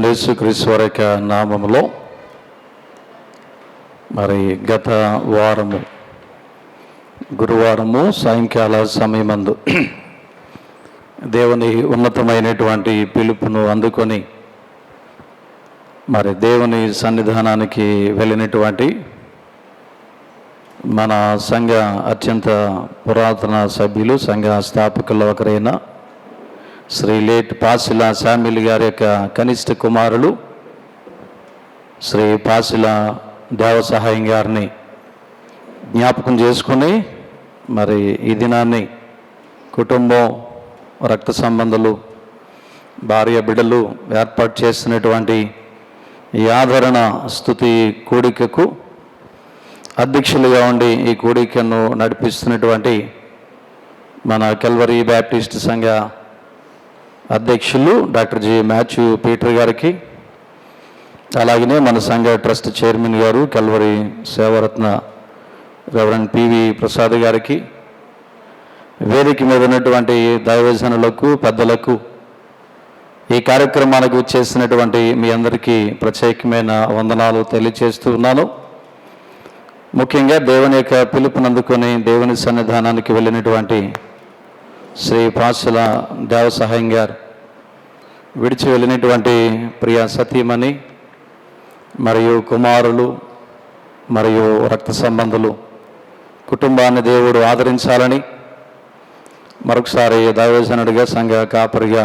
రక్షకుడైన యేసుక్రీస్తు వారి యొక్క నామములో మరి గత వారము గురువారము సాయంకాల సమయమందు దేవుని ఉన్నతమైనటువంటి పిలుపును అందుకొని మరి దేవుని సన్నిధానానికి వెళ్ళినటువంటి మన సంఘ అత్యంత పురాతన సభ్యులు సంఘ స్థాపకుల్లో ఒకరైన శ్రీ లేట్ పాసిల శామ్యుల్ గారి యొక్క కనిష్ట కుమారులు శ్రీ పాసిల దేవసహాయం గారిని జ్ఞాపకం చేసుకుని మరి ఈ దినాన్ని కుటుంబం రక్త సంబంధాలు భార్య బిడ్డలు ఏర్పాటు చేసినటువంటి ఈ ఆదరణ స్తుతి కూడికకు అధ్యక్షులుగా ఉండి ఈ కూడికను నడిపిస్తున్నటువంటి మన కల్వరీ బ్యాప్టిస్ట్ సంఘ అధ్యక్షులు డాక్టర్ జి మాథ్యూ పీటర్ గారికి, అలాగనే మన సంఘ ట్రస్ట్ చైర్మన్ గారు Calvary Seva Ratna reverend PV Prasad గారికి, వేదిక మీద ఉన్నటువంటి దైవజనులకు పెద్దలకు, ఈ కార్యక్రమానికి చేసినటువంటి మీ అందరికీ ప్రత్యేకమైన వందనాలు తెలియజేస్తూ ఉన్నాను. ముఖ్యంగా దేవుని యొక్క పిలుపునందుకొని దేవుని సన్నిధానానికి వెళ్ళినటువంటి శ్రీ పాసుల దేవసహాయం గారు, విడిచి వెళ్ళినటువంటి ప్రియ సతీమణి మరియు కుమారులు మరియు రక్త సంబంధులు కుటుంబాన్ని దేవుడు ఆదరించాలని మరొకసారి దైవజనుడిగా సంఘ కాపరిగా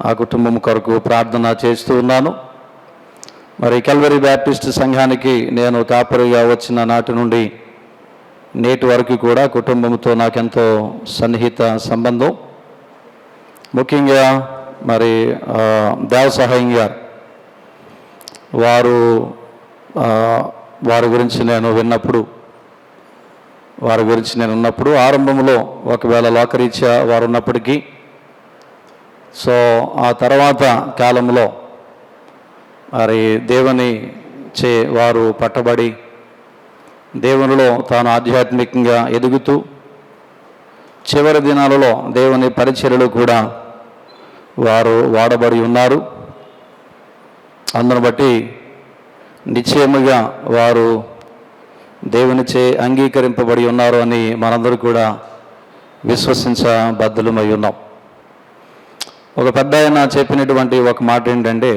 ఆ కుటుంబం కొరకు ప్రార్థన చేస్తూ ఉన్నాను. మరి కల్వరీ బ్యాప్టిస్ట్ సంఘానికి నేను కాపరిగా వచ్చిన నాటి నుండి నేటి వరకు కూడా కుటుంబంతో నాకెంతో సన్నిహిత సంబంధం. ముఖ్యంగా మరి దేవసహాయం గారు వారి గురించి నేను ఉన్నప్పుడు ఆరంభంలో ఒకవేళ లోకరీత్యా వారు ఉన్నప్పటికీ ఆ తర్వాత కాలంలో మరి దేవుని వారు పట్టబడి దేవునిలో తాను ఆధ్యాత్మికంగా ఎదుగుతూ చివరి దినాలలో దేవుని పరిచర్యలు కూడా వారు వాడబడి ఉన్నారు. అందును బట్టి నిశ్చయముగా వారు దేవునిచే అంగీకరింపబడి ఉన్నారు అని మనందరూ కూడా విశ్వసించబద్ధులమై ఉన్నాం. ఒక పెద్ద ఆయన చెప్పినటువంటి ఒక మాట ఏంటంటే,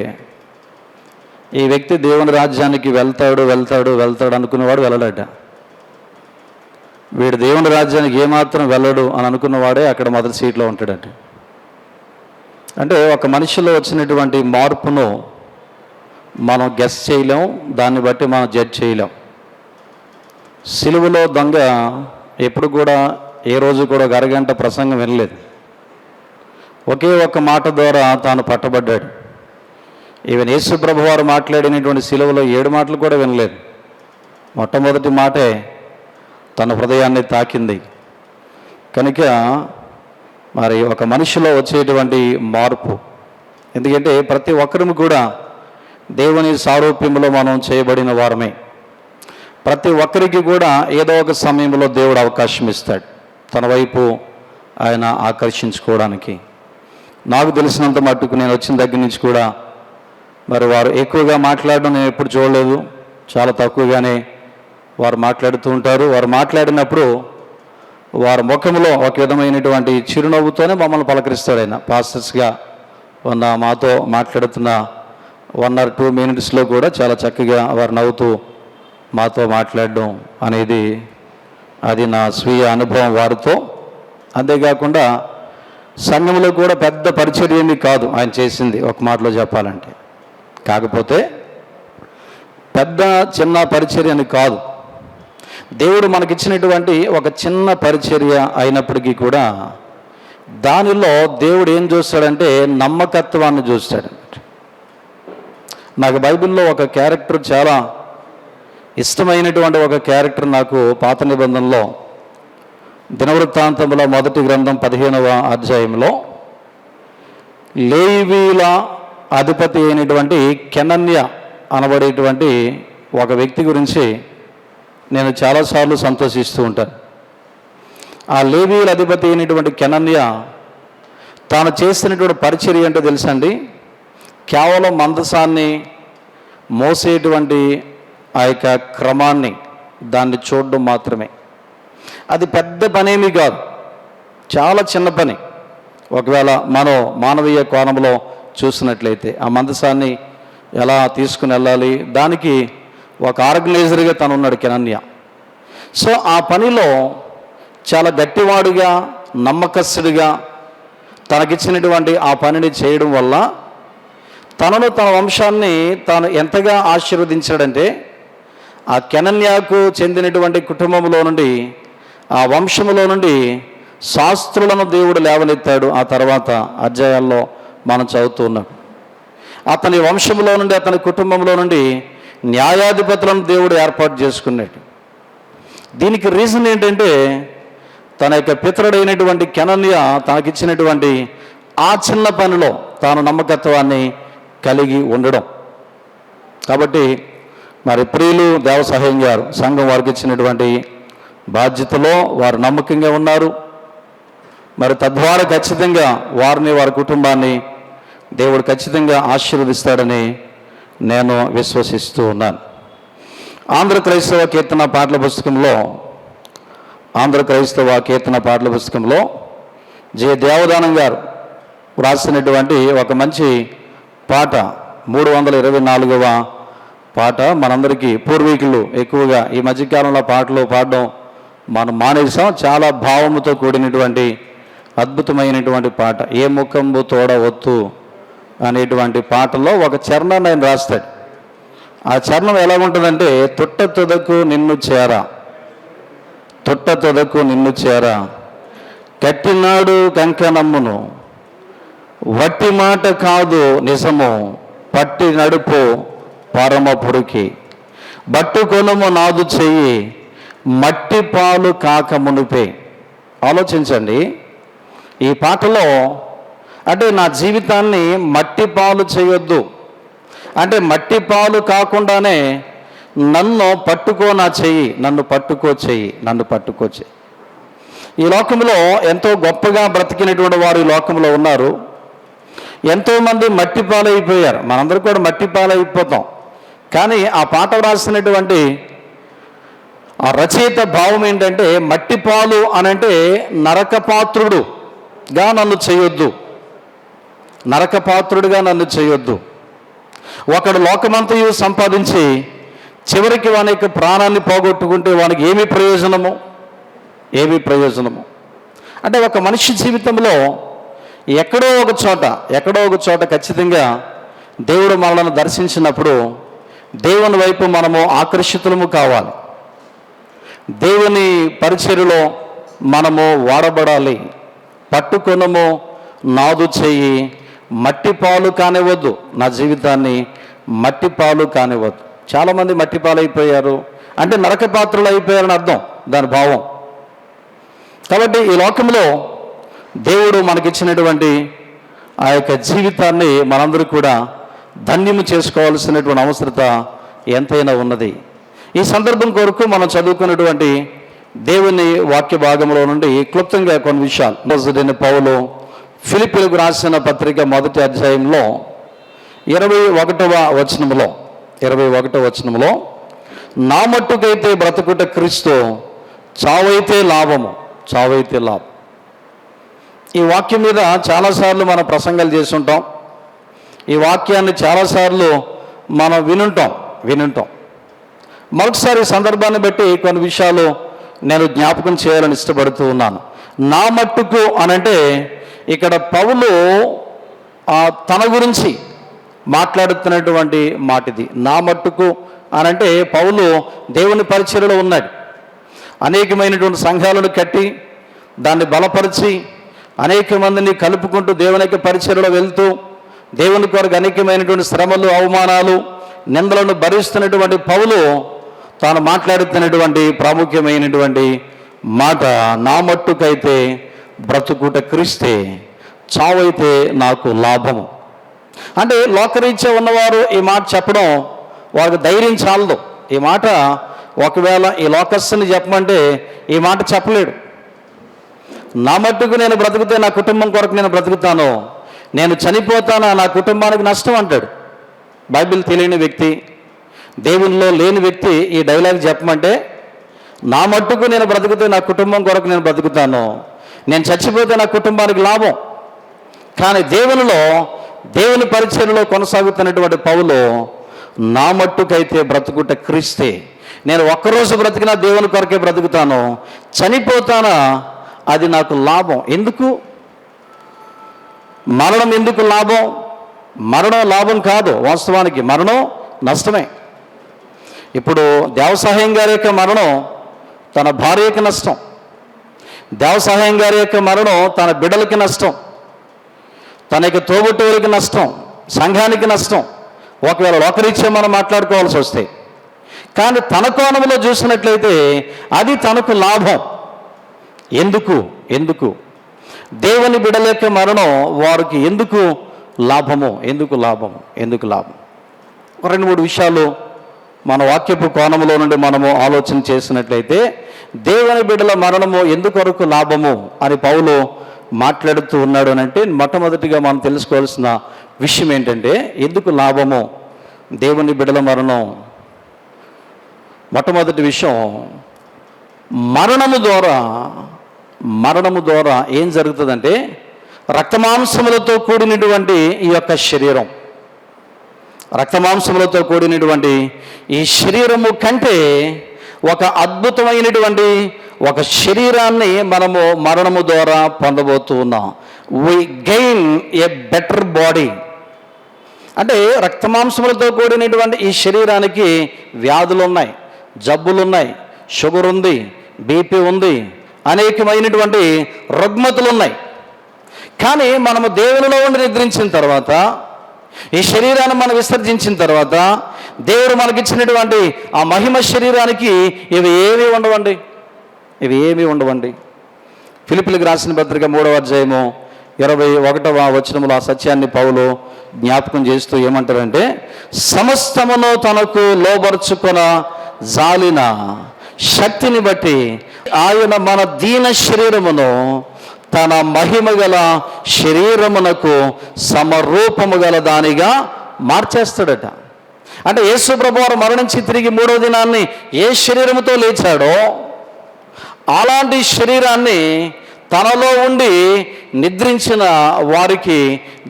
ఈ వ్యక్తి దేవుని రాజ్యానికి వెళ్తాడు అనుకున్నవాడు వెళ్ళడట. వీడు దేవుని రాజ్యానికి ఏమాత్రం వెళ్ళడు అని అనుకున్నవాడే అక్కడ మొదటి సీట్లో ఉంటాడట. అంటే ఒక మనిషిలో వచ్చినటువంటి మార్పును మనం గెస్ చేయలేం, దాన్ని బట్టి మనం జడ్జ్ చేయలేం. సిలువలో దొంగ ఎప్పుడు కూడా ఏ రోజు కూడా ఒక అరగంట ప్రసంగం వినలేదు. ఒకే ఒక్క మాట ద్వారా తాను పట్టబడ్డాడు. ఈవెన్ యేసు ప్రభు వారు మాట్లాడినటువంటి సిలువలో 7 మాటలు కూడా వినలేదు. మొట్టమొదటి మాటే తన హృదయాన్ని తాకింది. కనుక మరి ఒక మనిషిలో వచ్చేటువంటి మార్పు, ఎందుకంటే ప్రతి ఒక్కరిని కూడా దేవుని సారూప్యంలో మనం చేయబడిన వారమే. ప్రతి ఒక్కరికి కూడా ఏదో ఒక సమయంలో దేవుడు అవకాశం ఇస్తాడు తన వైపు ఆయన ఆకర్షించుకోవడానికి. నాకు తెలిసినంత మట్టుకు నేను వచ్చిన దగ్గర నుంచి కూడా మరి వారు ఎక్కువగా మాట్లాడడం నేను ఎప్పుడు చూడలేదు. చాలా తక్కువగానే వారు మాట్లాడుతూ ఉంటారు. వారు మాట్లాడినప్పుడు వారి ముఖంలో ఒక విధమైనటువంటి చిరునవ్వుతోనే మమ్మల్ని పలకరిస్తాడు ఆయన. పాస్టర్స్గా మాతో మాట్లాడుతున్న 1 or 2 minutesలో కూడా చాలా చక్కగా వారు నవ్వుతూ మాతో మాట్లాడడం అనేది అది నా స్వీయ అనుభవం వారితో. అంతేకాకుండా సంఘంలో కూడా పెద్ద పరిచర్య కాదు ఆయన చేసింది, ఒక మాటలో చెప్పాలంటే. కాకపోతే పెద్ద చిన్న పరిచర్య అని కాదు, దేవుడు మనకిచ్చినటువంటి ఒక చిన్న పరిచర్య అయినప్పటికీ కూడా దానిలో దేవుడు ఏం చూస్తాడంటే నమ్మకత్వాన్ని చూస్తాడు. నాకు బైబిల్లో ఒక క్యారెక్టర్ చాలా ఇష్టమైనటువంటి ఒక క్యారెక్టర్ నాకు పాత నిబంధనలో దినవృత్తాంతంలో మొదటి గ్రంథం 15వ అధ్యాయంలో లేవీల అధిపతి అయినటువంటి కెనన్య అనబడేటువంటి ఒక వ్యక్తి గురించి నేను చాలాసార్లు సంతోషిస్తూ ఉంటాను. ఆ లేవీల అధిపతి అయినటువంటి కెనన్య తాను చేస్తున్నటువంటి పరిచర్య ఏంటో తెలుసండి. కేవలం మందసాన్ని మోసేటువంటి ఆ యొక్క క్రమాన్ని దాన్ని చూడడం మాత్రమే. అది పెద్ద పనేమీ కాదు, చాలా చిన్న పని. ఒకవేళ మనం మానవీయ కోణంలో చూసినట్లయితే ఆ మందసాన్ని ఎలా తీసుకుని వెళ్ళాలి, దానికి ఒక ఆర్గనైజర్గా తను ఉన్నాడు కెనన్య. సో ఆ పనిలో చాలా గట్టివాడుగా, నమ్మకస్తుడిగా తనకిచ్చినటువంటి ఆ పనిని చేయడం వల్ల తనను, తన వంశాన్ని తాను ఎంతగా ఆశీర్వదించాడంటే, ఆ కెనన్యాకు చెందినటువంటి కుటుంబంలో నుండి, ఆ వంశంలో నుండి శాస్త్రులను దేవుడు లేవనెత్తాడు. ఆ తర్వాత అధ్యాయాల్లో మనం చదువుతూ ఉన్నాం. అతని వంశంలో నుండి, అతని కుటుంబంలో నుండి న్యాయాధిపతులను దేవుడు ఏర్పాటు చేసుకున్నాడు. దీనికి రీజన్ ఏంటంటే, తన యొక్క పితరుడైనటువంటి కెనన్య తనకిచ్చినటువంటి ఆ చిన్న పనిలో తాను నమ్మకత్వాన్ని కలిగి ఉండడం. కాబట్టి మరి ప్రియులు దేవసహాయం గారు సంఘం వారికి ఇచ్చినటువంటి బాధ్యతలో వారు నమ్మకంగా ఉన్నారు. మరి తద్వారా ఖచ్చితంగా వారిని, వారి కుటుంబాన్ని దేవుడు ఖచ్చితంగా ఆశీర్వదిస్తాడని నేను విశ్వసిస్తూ ఉన్నాను. ఆంధ్ర క్రైస్తవ కీర్తన పాటల పుస్తకంలో జె దేవదానం గారు రాసినటువంటి ఒక మంచి పాట, 324వ పాట మనందరికీ పూర్వీకులు ఎక్కువగా ఈ మధ్యకాలంలో పాటలు పాడడం మనం మానేసాం. చాలా భావముతో కూడినటువంటి అద్భుతమైనటువంటి పాట, ఏ ముఖంబు తోడ ఒత్తు అనేటువంటి పాటలో ఒక చరణాన్ని ఆయన రాస్తాడు. ఆ చరణం ఎలా ఉంటుందంటే, తొట్ట తొదకు నిన్ను చేరా కట్టినాడు కంకణమ్మును, వట్టి మాట కాదు నిజము, పట్టి నడుపు పరమపురికి, బట్టుకొనుము నాదు చెయ్యి, మట్టి పాలు కాక మునిపే. ఆలోచించండి, ఈ పాటలో అంటే నా జీవితాన్ని మట్టి పాలు చేయొద్దు అంటే, మట్టి పాలు కాకుండానే నన్ను పట్టుకో, నా చెయ్యి, నన్ను పట్టుకో చెయ్యి. ఈ లోకంలో ఎంతో గొప్పగా బ్రతికినటువంటి వారు ఈ లోకంలో ఉన్నారు. ఎంతోమంది మట్టి పాలైపోయారు. మనందరూ కూడా మట్టి పాలైపోతాం. కానీ ఆ పాట రాసినటువంటి ఆ రచయిత భావం ఏంటంటే, మట్టి పాలు అనంటే నరకపాత్రుడుగా నన్ను చేయొద్దు. ఒకడు లోకమంతయు సంపాదించి చివరికి వాని యొక్క ప్రాణాన్ని పోగొట్టుకుంటే వానికి ఏమి ప్రయోజనము అంటే, ఒక మనిషి జీవితంలో ఎక్కడో ఒక చోట ఖచ్చితంగా దేవుడు మనల్ని దర్శించినప్పుడు దేవుని వైపు మనము ఆకర్షితులము కావాలి. దేవుని పరిచర్యలో మనము వాడబడాలి. పట్టుకొనము నాదు చెయ్యి, మట్టి పాలు కానివ్వద్దు, నా జీవితాన్ని మట్టి పాలు కానివ్వద్దు. చాలామంది మట్టి పాలు అయిపోయారు అంటే నరకపాత్రులు అయిపోయారని అర్థం, దాని భావం. కాబట్టి ఈ లోకంలో దేవుడు మనకిచ్చినటువంటి ఆ యొక్క జీవితాన్ని మనందరూ కూడా ధన్యము చేసుకోవాల్సినటువంటి అవసరత ఎంతైనా ఉన్నది. ఈ సందర్భం కొరకు మనం చదువుకున్నటువంటి దేవుని వాక్య భాగంలో నుండి క్లుప్తంగా కొన్ని విషయాలు. పౌలు ఫిలిప్పీలకు రాసిన పత్రిక 1వ అధ్యాయంలో 21వ వచనంలో నా మట్టుకైతే బ్రతుకుట క్రీస్తు, చావైతే లాభం. ఈ వాక్యం మీద చాలాసార్లు మనం ప్రసంగాలు చేస్తుంటాం. ఈ వాక్యాన్ని చాలాసార్లు మనం వినుంటాం. మరొకసారి సందర్భాన్ని బట్టి కొన్ని విషయాలు నేను జ్ఞాపకం చేయాలని ఇష్టపడుతూ ఉన్నాను. నా మట్టుకు అనంటే ఇక్కడ పౌలు తన గురించి మాట్లాడుతున్నటువంటి మాట ఇది. నా మట్టుకు అనంటే పౌలు దేవుని పరిచర్యలో ఉన్నాడు. అనేకమైనటువంటి సంఘాలను కట్టి దాన్ని బలపరిచి అనేక మందిని కలుపుకుంటూ దేవుని యొక్క పరిచర్యలో వెళ్తూ దేవుని కొరకు అనేకమైనటువంటి శ్రమలు, అవమానాలు, నిందలను భరిస్తున్నటువంటి పౌలు తాను మాట్లాడుతున్నటువంటి ప్రాముఖ్యమైనటువంటి మాట, నా మట్టుకైతే బ్రతుకుట క్రీస్తే, చావైతే నాకు లాభము. అంటే లోకరీత్యా ఉన్నవారు ఈ మాట చెప్పడం వారికి ధైర్యం చాలదు. ఈ మాట ఒకవేళ ఈ లోకస్తుని చెప్పమంటే ఈ మాట చెప్పలేడు. నా మట్టుకు నేను బ్రతుకుతే నా కుటుంబం కొరకు నేను బ్రతుకుతాను, నేను చనిపోతానా, నా కుటుంబానికి నష్టం అంటాడు. బైబిల్ తెలియని వ్యక్తి, దేవునిలో లేని వ్యక్తి ఈ డైలాగ్ చెప్పమంటే, నా మట్టుకు నేను బ్రతుకుతే నా కుటుంబం కొరకు నేను బ్రతుకుతాను, నేను చచ్చిపోతే నా కుటుంబానికి లాభం. కానీ దేవుని పరిచర్యలో కొనసాగుతున్నటువంటి పౌలు, నా మట్టుకైతే బ్రతుకుట క్రీస్తే, నేను ఒక్కరోజు బ్రతికినా దేవుని కొరకే బ్రతుకుతాను, చనిపోతానా అది నాకు లాభం. ఎందుకు మరణం? ఎందుకు లాభం? మరణం లాభం కాదు, వాస్తవానికి మరణం నష్టమే. ఇప్పుడు దేవసహాయం గారి యొక్క మరణం తన భార్యకి నష్టం, దేవసహాయం గారి యొక్క మరణం తన బిడ్డలకి నష్టం, తన యొక్క తోబుట్టువులకి నష్టం, సంఘానికి నష్టం, ఒకవేళ లోకరీత్యా మనం మాట్లాడుకోవాల్సి వస్తే. కానీ తన కోణంలో చూసినట్లయితే అది తనకు లాభం. ఎందుకు దేవుని బిడ్డల యొక్క మరణం వారికి ఎందుకు లాభము? ఎందుకు లాభం? ఒక 2-3 విషయాలు మన వాక్యపు కోణంలో నుండి మనము ఆలోచన చేసినట్లయితే, దేవుని బిడ్డల మరణము ఎందుకొరకు లాభము అని పౌలు మాట్లాడుతూ ఉన్నాడు అని అంటే, మొట్టమొదటిగా మనం తెలుసుకోవాల్సిన విషయం ఏంటంటే, ఎందుకు లాభము దేవుని బిడ్డల మరణం? మొట్టమొదటి విషయం, మరణము ద్వారా ఏం జరుగుతుందంటే, రక్తమాంసములతో కూడినటువంటి ఈ యొక్క శరీరం, రక్తమాంసములతో కూడినటువంటి ఈ శరీరము కంటే ఒక అద్భుతమైనటువంటి ఒక శరీరాన్ని మనము మరణము ద్వారా పొందబోతూ ఉన్నాం. వి గెయిన్ ఏ బెటర్ బాడీ. అంటే రక్తమాంసములతో కూడినటువంటి ఈ శరీరానికి వ్యాధులు ఉన్నాయి, జబ్బులు ఉన్నాయి, షుగర్ ఉంది, బీపీ ఉంది, అనేకమైనటువంటి రుగ్మతులు ఉన్నాయి. కానీ మనము దేవునిలో ఉండి నిద్రించిన తర్వాత, ఈ శరీరాన్ని మనం విసర్జించిన తర్వాత, దేవుడు మనకిచ్చినటువంటి ఆ మహిమ శరీరానికి ఇవి ఏమీ ఉండవండి. ఫిలిప్పీయులకు రాసిన పత్రిక 3వ అధ్యాయము 21వ వచనములో ఆ సత్యాన్ని పౌలు జ్ఞాపకం చేస్తూ ఏమంటారంటే, సమస్తమును తనకు లోబర్చుకొన జాలిన శక్తిని బట్టి ఆయన మన దీన శరీరమును తన మహిమ గల శరీరమునకు సమరూపము గల దానిగా మార్చేస్తాడట. అంటే యేసు ప్రభువారు మరణించి తిరిగి 3వ దినాన్ని ఏ శరీరముతో లేచాడో అలాంటి శరీరాన్ని తనలో ఉండి నిద్రించిన వారికి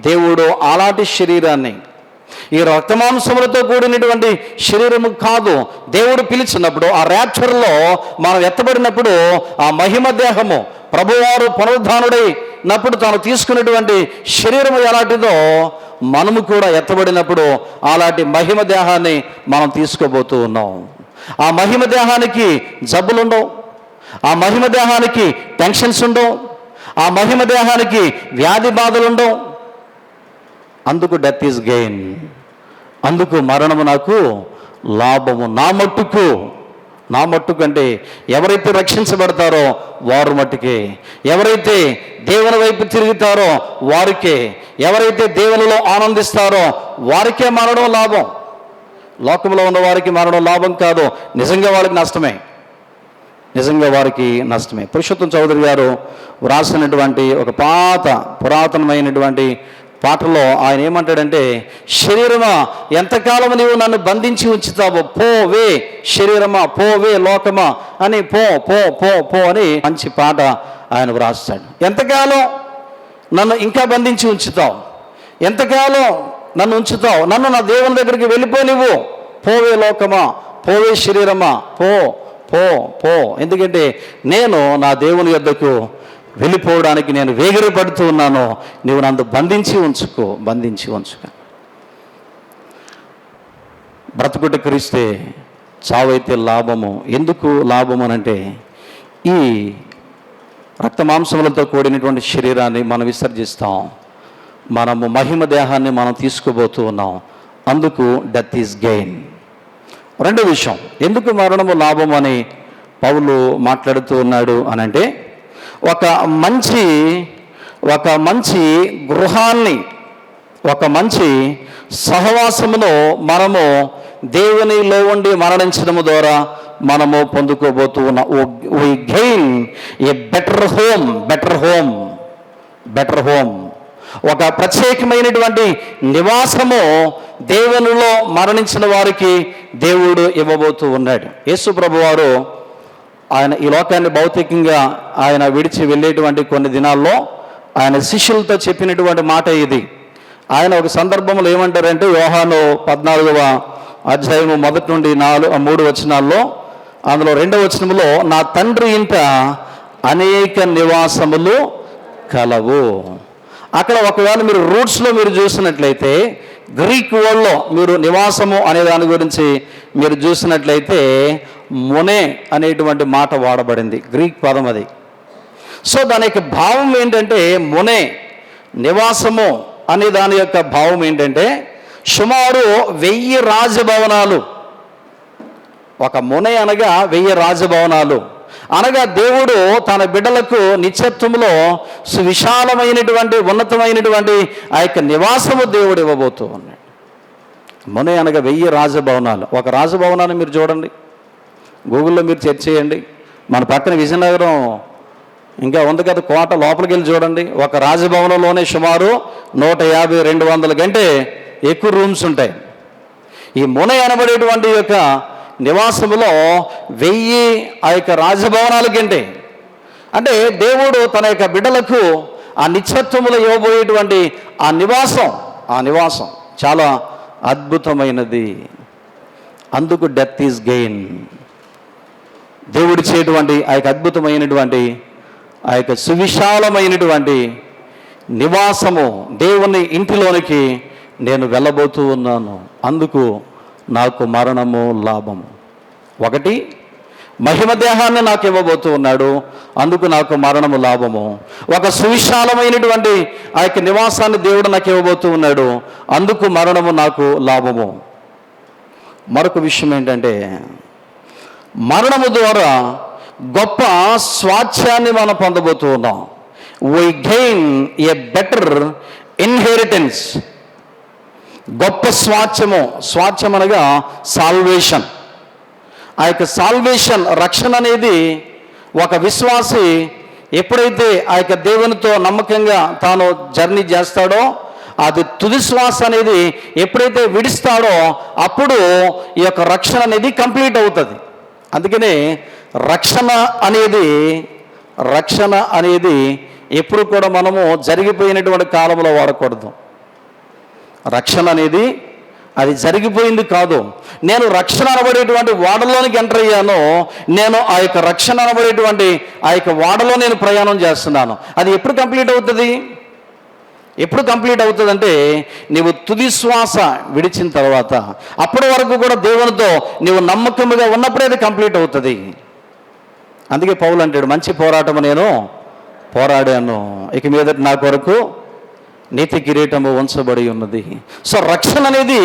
దేవుడు అలాంటి శరీరాన్ని, ఈ రక్తమాంసములతో కూడినటువంటి శరీరము కాదు, దేవుడు పిలిచినప్పుడు ఆ ర్యాప్చర్లో మనం ఎత్తబడినప్పుడు ఆ మహిమ దేహము ప్రభువారు పునరుద్ధానుడైనప్పుడు తాను తీసుకున్నటువంటి శరీరము ఎలాంటిదో మనము కూడా ఎత్తబడినప్పుడు అలాంటి మహిమ దేహాన్ని మనం తీసుకోబోతూ ఉన్నాం. ఆ మహిమ దేహానికి జబ్బులుండవు, ఆ మహిమ దేహానికి టెన్షన్స్ ఉండవు, ఆ మహిమ దేహానికి వ్యాధి బాధలుండవు. అందుకు డెత్ ఈజ్ గెయిన్, అందుకు మరణము నాకు లాభము. నా మట్టుకు అంటే ఎవరైతే రక్షించబడతారో వారు మట్టుకే, ఎవరైతే దేవుని వైపు తిరుగుతారో వారికే, ఎవరైతే దేవునిలో ఆనందిస్తారో వారికే మరణం లాభం. లోకంలో ఉన్న వారికి మరణం లాభం కాదు, నిజంగా వారికి నష్టమే. పురుషోత్తం చౌదరి గారు వ్రాసినటువంటి ఒక పురాతనమైనటువంటి పాటలో ఆయన ఏమంటాడంటే, శరీరమా ఎంతకాలం నీవు నన్ను బంధించి ఉంచుతావు, పోవే శరీరమా, పోవే లోకమా అని పో అని మంచి పాట ఆయన వ్రాస్తాడు. ఎంతకాలం నన్ను ఇంకా బంధించి ఉంచుతావు, ఎంతకాలం నన్ను ఉంచుతావు, నన్ను నా దేవుని దగ్గరికి వెళ్ళిపోనివ్వు, పోవే లోకమా, పోవే శరీరమా, పో. ఎందుకంటే నేను నా దేవుని యొద్దకు వెళ్ళిపోవడానికి నేను వేగిరపడుతూ ఉన్నాను, నీవు నన్ను బంధించి ఉంచుకో. బ్రతుకుట క్రీస్తే, చావైతే లాభము. ఎందుకు లాభము అనంటే, ఈ రక్తమాంసములతో కూడినటువంటి శరీరాన్ని మనం విసర్జిస్తాం, మనము మహిమ దేహాన్ని మనం తీసుకోబోతూ ఉన్నాం. అందుకు డెత్ ఈజ్ గెయిన్. రెండో విషయం, ఎందుకు మరణము లాభం అని పౌలు మాట్లాడుతూ ఉన్నాడు అనంటే, ఒక మంచి గృహాన్ని, ఒక మంచి సహవాసమును మనము దేవునిలో ఉండి మరణించడము ద్వారా మనము పొందుకోబోతూ ఉన్నాం. వి గెయిన్ ఏ బెటర్ హోమ్. ఒక ప్రత్యేకమైనటువంటి నివాసము దేవునిలో మరణించిన వారికి దేవుడు ఇవ్వబోతూ ఉన్నాడు. యేసు ప్రభువారు ఆయన ఈ లోకాన్ని భౌతికంగా ఆయన విడిచి వెళ్ళేటువంటి కొన్ని దినాల్లో ఆయన శిష్యులతో చెప్పినటువంటి మాట ఇది. ఆయన ఒక సందర్భంలో ఏమంటారంటే, యోహాను 14వ అధ్యాయము 1 నుండి 3 వచనాల్లో, అందులో 2వ వచనంలో, నా తండ్రి ఇంట అనేక నివాసములు కలవు. అక్కడ ఒకవేళ మీరు రూట్స్లో మీరు చూసినట్లయితే, గ్రీక్ వర్డ్లో మీరు నివాసము అనే దాని గురించి మీరు చూసినట్లయితే మొనే అనేటువంటి మాట వాడబడింది, గ్రీక్ పదం అది. సో దాని యొక్క భావం ఏంటంటే, మొనే నివాసము అనే దాని యొక్క భావం ఏంటంటే సుమారు 1000 రాజభవనాలు. ఒక మొనే అనగా 1000 రాజభవనాలు అనగా దేవుడు తన బిడ్డలకు నిత్యత్వంలో సువిశాలమైనటువంటి ఉన్నతమైనటువంటి ఆ యొక్క నివాసము దేవుడు ఇవ్వబోతూ ఉన్నాడు. మొనే అనగా 1000 రాజభవనాలు. ఒక రాజభవనాన్ని మీరు చూడండి, గూగుల్లో మీరు సెర్చ్ చేయండి. మన పక్కన విజయనగరం ఇంకా ఉంది కదా, కోట లోపలికి వెళ్ళి చూడండి. ఒక రాజభవనంలోనే సుమారు 150-200 కంటే ఎక్కువ రూమ్స్ ఉంటాయి. ఈ మొనే అనబడేటువంటి యొక్క నివాసములో 1000 ఆ యొక్క రాజభవనాల కంటే, అంటే దేవుడు తన యొక్క బిడ్డలకు ఆ నిత్యత్వములో ఇవ్వబోయేటువంటి ఆ నివాసం చాలా అద్భుతమైనది. అందుకు డెత్ ఈజ్ గెయిన్. దేవుడి చేయటువంటి ఆ యొక్క అద్భుతమైనటువంటి ఆ యొక్క సువిశాలమైనటువంటి నివాసము, దేవుని ఇంటిలోనికి నేను వెళ్ళబోతూ ఉన్నాను. అందుకు నాకు మరణము లాభము. 1, మహిమ దేహాన్ని నాకు ఇవ్వబోతూ ఉన్నాడు, అందుకు నాకు మరణము లాభము. ఒక సువిశాలమైనటువంటి ఆ యొక్క నివాసాన్ని దేవుడు నాకు ఇవ్వబోతూ ఉన్నాడు, అందుకు మరణము నాకు లాభము. మరొక విషయం ఏంటంటే, మరణము ద్వారా గొప్ప స్వాస్థ్యాన్ని మనం పొందబోతూ ఉన్నాం. We gain a better inheritance. గొప్ప స్వాస్థ్యం అనగా సాల్వేషన్. ఆ యొక్క సాల్వేషన్, రక్షణ అనేది ఒక విశ్వాసి ఎప్పుడైతే ఆ యొక్క దేవునితో నమ్మకంగా తాను జర్నీ చేస్తాడో, అది తుది శ్వాస అనేది ఎప్పుడైతే విడిస్తాడో అప్పుడు ఈ యొక్క రక్షణ అనేది కంప్లీట్ అవుతుంది. అందుకనే రక్షణ అనేది ఎప్పుడు కూడా మనము జరిగిపోయినటువంటి కాలంలో వాడకూడదు. రక్షణ అనేది అది జరిగిపోయింది కాదు. నేను రక్షణ అనబడేటువంటి వాడలోనికి ఎంటర్ అయ్యాను, నేను ఆ యొక్క రక్షణ అనబడేటువంటి ఆ యొక్క వాడలో నేను ప్రయాణం చేస్తున్నాను. అది ఎప్పుడు కంప్లీట్ అవుతుంది? ఎప్పుడు కంప్లీట్ అవుతుందంటే నీవు తుది శ్వాస విడిచిన తర్వాత, అప్పటి వరకు కూడా దేవునితో నీవు నమ్మకముగా ఉన్నప్పుడే అది కంప్లీట్ అవుతుంది. అందుకే పౌలు అంటాడు, మంచి పోరాటము నేను పోరాడాను, ఇక మీదట నా కొరకు నీతి కిరీటము ఉంచబడి ఉన్నది. సో రక్షణ అనేది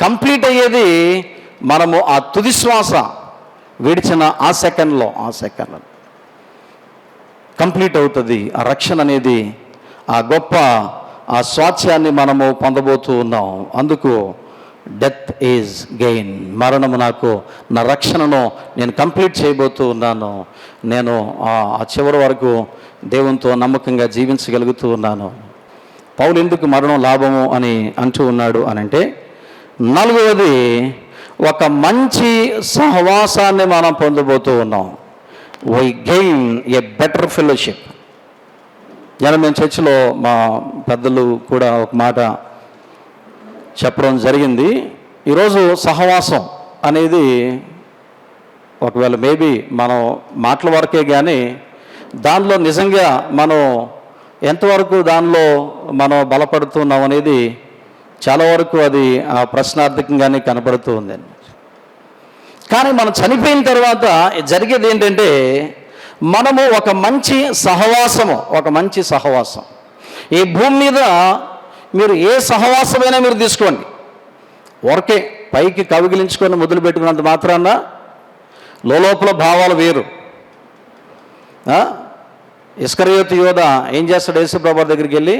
కంప్లీట్ అయ్యేది మనము ఆ తుది శ్వాస విడిచిన ఆ సెకండ్లో కంప్లీట్ అవుతుంది. ఆ రక్షణ అనేది ఆ గొప్ప ఆ స్వాస్థ్యాన్ని మనము పొందబోతూ ఉన్నాం. అందుకు డెత్ ఈజ్ గెయిన్. మరణము నాకు నా రక్షణను నేను కంప్లీట్ చేయబోతూ ఉన్నాను. నేను ఆ చివరి వరకు దేవునితో నమ్మకంగా జీవించగలుగుతూ ఉన్నాను. పౌలు ఎందుకు మరణం లాభము అని అంటూ ఉన్నాడు అని అంటే, 4వది ఒక మంచి సహవాసాన్ని మనం పొందబోతూ ఉన్నాం. Why gain a better fellowship. మేము చర్చిలో మా పెద్దలు కూడా ఒక మాట చెప్పడం జరిగింది. ఈరోజు సహవాసం అనేది ఒకవేళ మేబీ మనం మాటల వరకే కానీ దానిలో నిజంగా మనం ఎంతవరకు దానిలో మనం బలపడుతున్నాం అనేది చాలా వరకు అది ప్రశ్నార్థకంగానే కనపడుతూ ఉంది. కానీ మనం చనిపోయిన తర్వాత జరిగేది ఏంటంటే, మనము ఒక మంచి సహవాసం ఈ భూమి మీద మీరు ఏ సహవాసమైనా మీరు తీసుకోండి, ఊరికే పైకి కవిగిలించుకొని మొదలు పెట్టుకున్నంత మాత్రాన లోపల భావాలు వేరు. ఇస్కరియోతు యోధ ఏం చేస్తాడు? యేసుప్రభు దగ్గరికి వెళ్ళి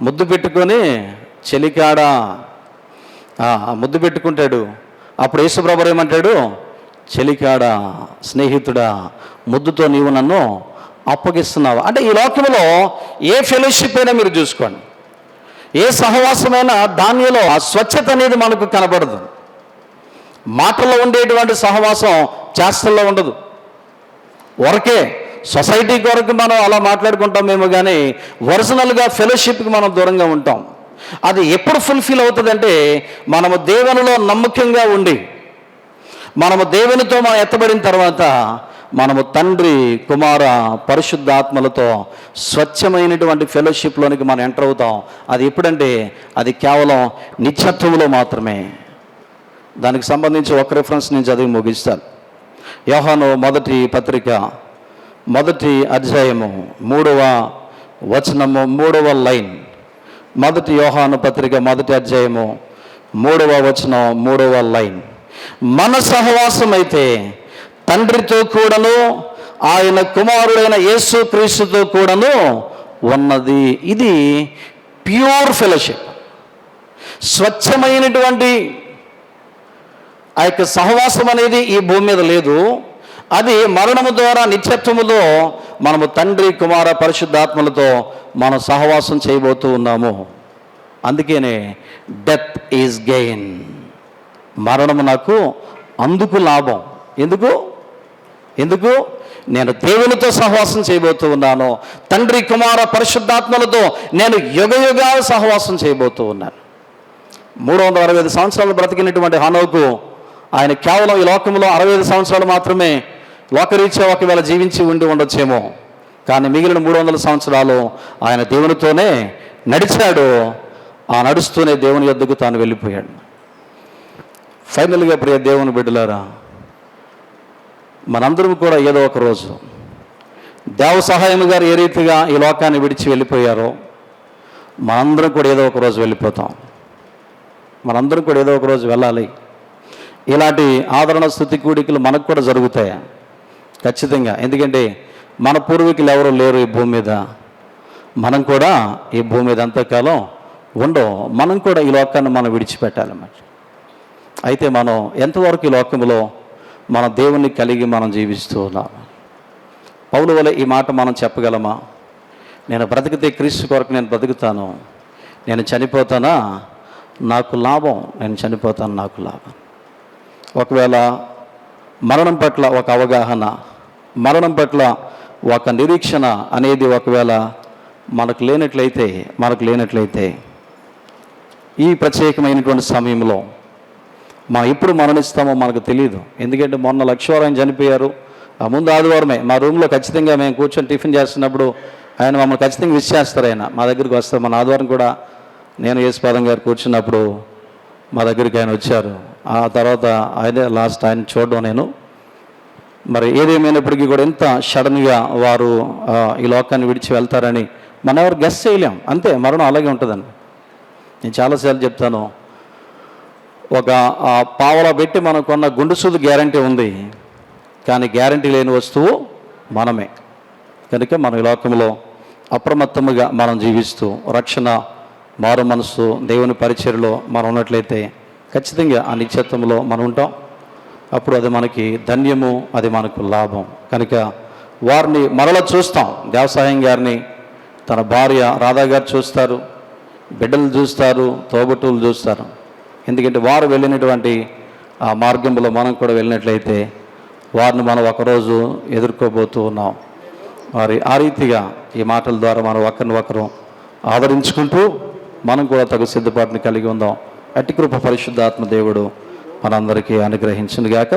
ముద్దు పెట్టుకొని చెలికాడా ముద్దు పెట్టుకుంటాడు. అప్పుడు యేసుప్రభు ఏమంటాడు? చెలికాడా, స్నేహితుడా, ముద్దుతో నీవు నన్ను అప్పగిస్తున్నావు. అంటే ఈ లోకంలో ఏ ఫెలోషిప్ అయినా మీరు చూసుకోండి, ఏ సహవాసమైనా దానిలో ఆ స్వచ్ఛత అనేది మనకు కనబడదు. మాటల్లో ఉండేటువంటి సహవాసం చేష్టల్లో ఉండదు. వరకే సొసైటీ కొరకు మనం అలా మాట్లాడుకుంటామేమో కానీ ఒరిజినల్గా ఫెలోషిప్కి మనం దూరంగా ఉంటాం. అది ఎప్పుడు ఫుల్ఫిల్ అవుతుందంటే మనము దేవునిలో నమ్మకంగా ఉండి, మనము దేవునితో మనం ఎత్తబడిన తర్వాత మనము తండ్రి, కుమార, పరిశుద్ధాత్మలతో స్వచ్ఛమైనటువంటి ఫెలోషిప్లోనికి మనం ఎంటర్ అవుతాం. అది ఎప్పుడంటే అది కేవలం నిత్యత్వంలో మాత్రమే. దానికి సంబంధించి ఒక రిఫరెన్స్ నేను చదివి ముగిస్తాను. యోహాను మొదటి పత్రిక 1వ అధ్యాయము 3వ వచనము 3వ లైన్. 1 యోహాను పత్రిక 1వ అధ్యాయము 3వ వచనం 3వ లైన్. మన సహవాసం అయితే తండ్రితో కూడాను ఆయన కుమారుడైన యేసు క్రీస్తుతో కూడాను ఉన్నది. ఇది ప్యూర్ ఫెలోషిప్, స్వచ్ఛమైనటువంటి ఆ యొక్క సహవాసం అనేది ఈ భూమి మీద లేదు. అది మరణము ద్వారా నిత్యత్వములో మనము తండ్రి, కుమార, పరిశుద్ధాత్మలతో మనం సహవాసం చేయబోతూ ఉన్నాము. అందుకనే డెత్ ఈజ్ గెయిన్, మరణము నాకు అందుకు లాభం. ఎందుకు నేను దేవునితో సహవాసం చేయబోతూ ఉన్నాను. తండ్రి, కుమార, పరిశుద్ధాత్మలతో నేను యుగయుగాలు సహవాసం చేయబోతూ ఉన్నాను. 365 సంవత్సరాలు బ్రతికినటువంటి హనోకు ఆయన కేవలం ఈ లోకంలో 65 సంవత్సరాలు మాత్రమే లోకరీత్యా ఒకవేళ జీవించి ఉండొచ్చేమో, కానీ మిగిలిన 300 సంవత్సరాలు ఆయన దేవునితోనే నడిచాడు. ఆ నడుస్తూనే దేవుని యొద్దకు తాను వెళ్ళిపోయాడు. ఫైనల్గా ప్రియ దేవుని బిడ్డలారా, మనందరం కూడా ఏదో ఒక రోజు దేవ సహాయము గారు ఏ రీతిగా ఈ లోకాన్ని విడిచి వెళ్ళిపోయారో మనందరం కూడా ఏదో ఒక రోజు వెళ్ళిపోతాం. మనందరం కూడా ఏదో ఒక రోజు వెళ్ళాలి. ఇలాంటి ఆదరణ స్తుతి కూడికలు మనకు కూడా జరుగుతాయి ఖచ్చితంగా. ఎందుకంటే మన పూర్వీకులు ఎవరు లేరు ఈ భూమి మీద. మనం కూడా ఈ భూమి మీద అంతకాలం ఉండవు. మనం కూడా ఈ లోకాన్ని మనం విడిచిపెట్టాలన్నమాట. అయితే మనం ఎంతవరకు ఈ లోకంలో మన దేవుణ్ణి కలిగి మనం జీవిస్తూ ఉన్నాం? పౌలు వలె ఈ మాట మనం చెప్పగలమా? నేను బ్రతికితే క్రీస్తు కొరకు నేను బ్రతుకుతాను, నేను చనిపోతానా నాకు లాభం, నేను చనిపోతాను నాకు లాభం. ఒకవేళ మరణం పట్ల ఒక అవగాహన, మరణం పట్ల ఒక నిరీక్షణ అనేది ఒకవేళ మనకు లేనట్లయితే ఈ ప్రత్యేకమైనటువంటి సమయంలో మనం ఎప్పుడు మరణిస్తామో మనకు తెలియదు. ఎందుకంటే మొన్న లక్ష్మీవారం చనిపోయారు, ఆ ముందు ఆదివారమే మా రూమ్లో ఖచ్చితంగా మేము కూర్చొని టిఫిన్ చేస్తున్నప్పుడు ఆయన మమ్మల్ని ఖచ్చితంగా విష్ చేస్తారు. ఆయన మా దగ్గరికి వస్తారు. మన ఆదివారం కూడా నేను యేసుపాదం గారు కూర్చున్నప్పుడు మా దగ్గరికి ఆయన వచ్చారు. ఆ తర్వాత ఆయనే లాస్ట్ ఆయన చూడడం నేను. మరి ఏదేమైనప్పటికీ కూడా ఎంత సడన్గా వారు ఈ లోకాన్ని విడిచి వెళ్తారని మనం ఎవరు గెస్ చేయలేం. అంతే, మరణం అలాగే ఉంటుందండి. నేను చాలాసార్లు చెప్తాను, ఒక పావలా పెట్టి మనం కొన్న గుండు సూది గ్యారంటీ ఉంది, కానీ గ్యారంటీ లేని వస్తువు మనమే. కనుక మనం ఈ లోకంలో అప్రమత్తముగా మనం జీవిస్తూ రక్షణ, మారు మనసు, దేవుని పరిచర్యలో మనం ఉన్నట్లయితే ఖచ్చితంగా ఆ నిత్యత్వంలో మనం ఉంటాం. అప్పుడు అది మనకి ధన్యము, అది మనకు లాభం. కనుక వారిని మరల చూస్తాం. దేవసాయం గారిని తన భార్య రాధా గారు చూస్తారు, బిడ్డలు చూస్తారు, తోబుట్టువులు చూస్తారు. ఎందుకంటే వారు వెళ్ళినటువంటి ఆ మార్గంలో మనం కూడా వెళ్ళినట్లయితే వారిని మనం ఒకరోజు ఎదుర్కోబోతూ ఉన్నాం. మరి ఆ రీతిగా ఈ మాటల ద్వారా మనం ఒకరిని ఒకరు ఆదరించుకుంటూ మనం కూడా తగు సిద్ధపాటుని కలిగి ఉందాం. అట్టి కృప పరిశుద్ధాత్మ దేవుడు మనందరికీ అనుగ్రహించును గాక.